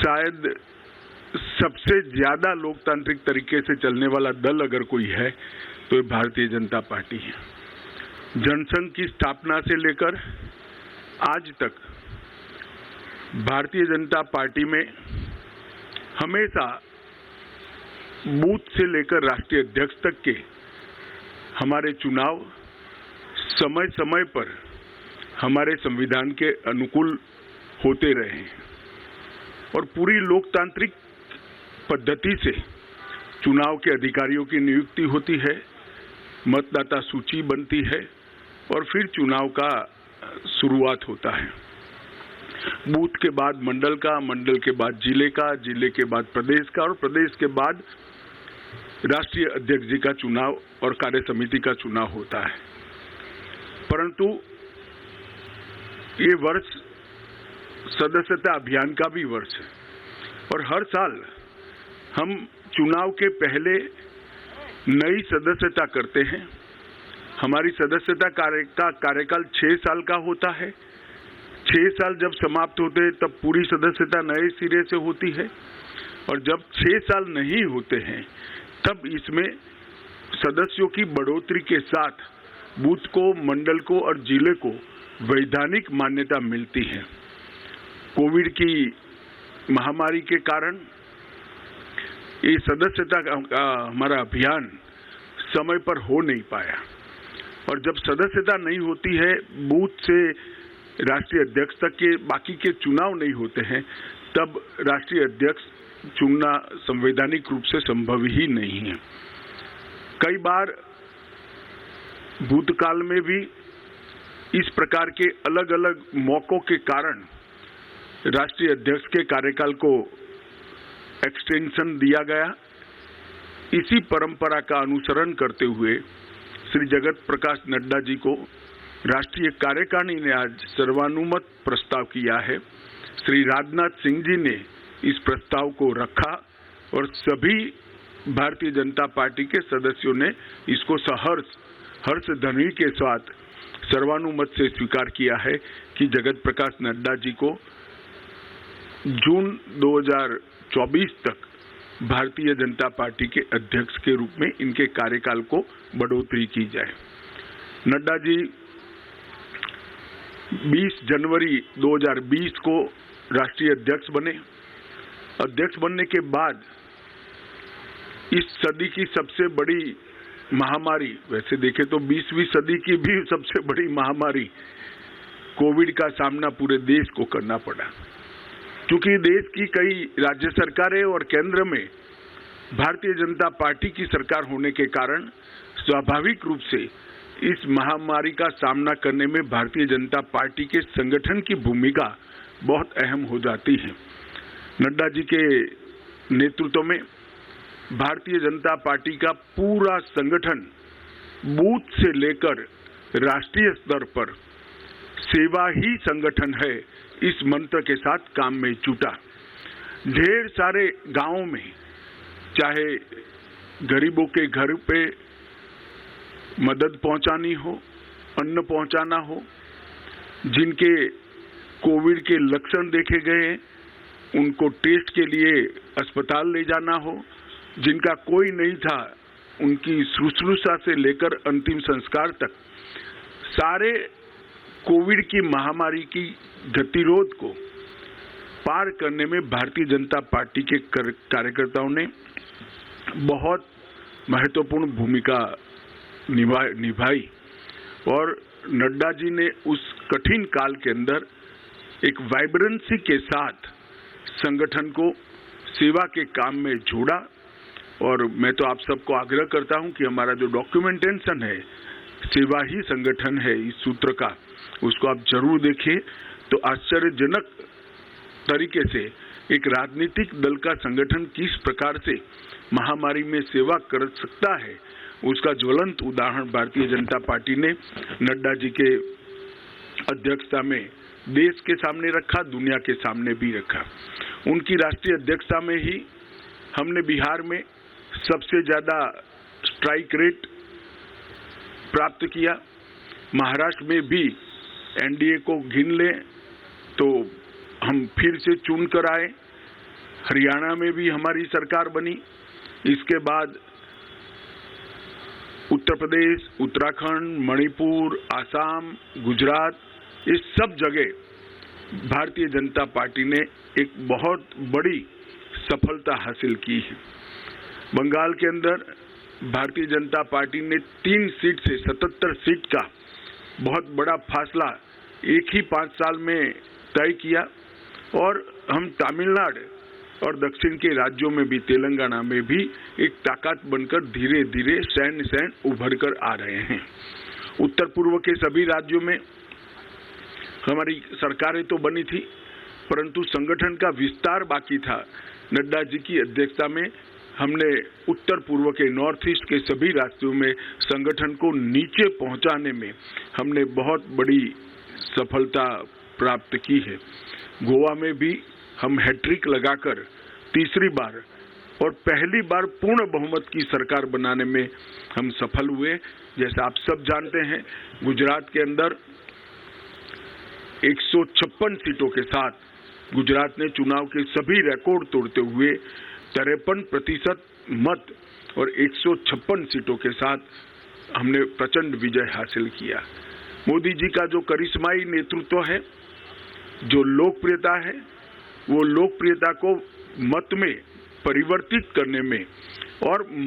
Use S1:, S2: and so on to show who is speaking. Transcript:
S1: शायद सबसे ज्यादा लोकतांत्रिक तरीके से चलने वाला दल अगर कोई है तो ये भारतीय जनता पार्टी है। जनसंघ की स्थापना से लेकर आज तक भारतीय जनता पार्टी में हमेशा बूथ से लेकर राष्ट्रीय अध्यक्ष तक के हमारे चुनाव समय समय पर हमारे संविधान के अनुकूल होते रहे हैं और पूरी लोकतांत्रिक पद्धति से चुनाव के अधिकारियों की नियुक्ति होती है, मतदाता सूची बनती है और फिर चुनाव का शुरुआत होता है। बूथ के बाद मंडल का, मंडल के बाद जिले का, जिले के बाद प्रदेश का और प्रदेश के बाद राष्ट्रीय अध्यक्ष जी का चुनाव और कार्य समिति का चुनाव होता है। परंतु ये वर्ष सदस्यता अभियान का भी वर्ष है और हर साल हम चुनाव के पहले नई सदस्यता करते हैं। हमारी सदस्यता का कार्यकाल 6 साल का होता है। 6 साल जब समाप्त होते हैं तब पूरी सदस्यता नए सिरे से होती है और जब 6 साल नहीं होते हैं तब इसमें सदस्यों की बढ़ोतरी के साथ बूथ को, मंडल को और जिले को वैधानिक मान्यता मिलती है। कोविड की महामारी के कारण ये सदस्यता का हमारा अभियान समय पर हो नहीं पाया और जब सदस्यता नहीं होती है, बूथ से राष्ट्रीय अध्यक्ष तक के बाकी के चुनाव नहीं होते हैं, तब राष्ट्रीय अध्यक्ष चुनना संवैधानिक रूप से संभव ही नहीं है। कई बार भूतकाल में भी इस प्रकार के अलग अलग मौकों के कारण राष्ट्रीय अध्यक्ष के कार्यकाल को एक्सटेंशन दिया गया। इसी परंपरा का अनुसरण करते हुए श्री जगत प्रकाश नड्डा जी को राष्ट्रीय कार्यकारिणी ने आज सर्वानुमत प्रस्ताव किया है। श्री राजनाथ सिंह जी ने इस प्रस्ताव को रखा और सभी भारतीय जनता पार्टी के सदस्यों ने इसको हर्ष ध्वनि के साथ सर्वानुमत से स्वीकार किया है कि जगत प्रकाश नड्डा जी को जून 2024 तक भारतीय जनता पार्टी के अध्यक्ष के रूप में इनके कार्यकाल को बढ़ोतरी की जाए। नड्डा जी 20 जनवरी 2020 को राष्ट्रीय अध्यक्ष बने। अध्यक्ष बनने के बाद इस सदी की सबसे बड़ी महामारी, वैसे देखें तो 20वीं सदी की भी सबसे बड़ी महामारी कोविड का सामना पूरे देश को करना पड़ा। क्योंकि देश की कई राज्य सरकारें और केंद्र में भारतीय जनता पार्टी की सरकार होने के कारण स्वाभाविक रूप से इस महामारी का सामना करने में भारतीय जनता पार्टी के संगठन की भूमिका बहुत अहम हो जाती है। नड्डा जी के नेतृत्व में भारतीय जनता पार्टी का पूरा संगठन बूथ से लेकर राष्ट्रीय स्तर पर सेवा ही संगठन है, इस मंत्र के साथ काम में जुटा। ढेर सारे गांवों में चाहे गरीबों के घर पे मदद पहुंचानी हो, अन्न पहुंचाना हो, जिनके कोविड के लक्षण देखे गए उनको टेस्ट के लिए अस्पताल ले जाना हो, जिनका कोई नहीं था उनकी शुश्रूषा से लेकर अंतिम संस्कार तक सारे कोविड की महामारी की गतिरोध को पार करने में भारतीय जनता पार्टी के कार्यकर्ताओं ने बहुत महत्वपूर्ण भूमिका निभाई और नड्डा जी ने उस कठिन काल के अंदर एक वाइब्रेंसी के साथ संगठन को सेवा के काम में जोड़ा। और मैं तो आप सबको आग्रह करता हूं कि हमारा जो डॉक्यूमेंटेशन है, सेवा ही संगठन है, इस सूत्र का, उसको आप जरूर देखें। तो आश्चर्यजनक तरीके से एक राजनीतिक दल का संगठन किस प्रकार से महामारी में सेवा कर सकता है, उसका ज्वलंत उदाहरण भारतीय जनता पार्टी ने नड्डा जी के अध्यक्षता में देश के सामने रखा, दुनिया के सामने भी रखा। उनकी राष्ट्रीय अध्यक्षता में ही हमने बिहार में सबसे ज्यादा स्ट्राइक रेट प्राप्त किया। महाराष्ट्र में भी एनडीए को गिन लें तो हम फिर से चुन कर आए। हरियाणा में भी हमारी सरकार बनी। इसके बाद उत्तर प्रदेश, उत्तराखंड, मणिपुर, आसाम, गुजरात, इस सब जगह भारतीय जनता पार्टी ने एक बहुत बड़ी सफलता हासिल की है। बंगाल के अंदर भारतीय जनता पार्टी ने 3 सीट से 77 सीट का बहुत बड़ा फासला एक ही 5 साल में तय किया और हम तमिलनाडु और दक्षिण के राज्यों में भी, तेलंगाना में भी एक ताकत बनकर धीरे धीरे सैन उभर कर आ रहे हैं। उत्तर पूर्व के सभी राज्यों में हमारी सरकारें तो बनी थी, परंतु संगठन का विस्तार बाकी था। नड्डा जी की अध्यक्षता में हमने उत्तर पूर्व के, नॉर्थ ईस्ट के सभी राज्यों में संगठन को नीचे पहुंचाने में हमने बहुत बड़ी सफलता प्राप्त की है। गोवा में भी हम हैट्रिक लगाकर तीसरी बार और पहली बार पूर्ण बहुमत की सरकार बनाने में हम सफल हुए। जैसा आप सब जानते हैं, गुजरात के अंदर 156 सीटों के साथ गुजरात ने चुनाव के सभी रिकॉर्ड तोड़ते हुए 53% मत और 156 सीटों के साथ हमने प्रचंड विजय हासिल किया। मोदी जी का जो करिश्माई नेतृत्व है, जो लोकप्रियता है, वो लोकप्रियता को मत में परिवर्तित करने में और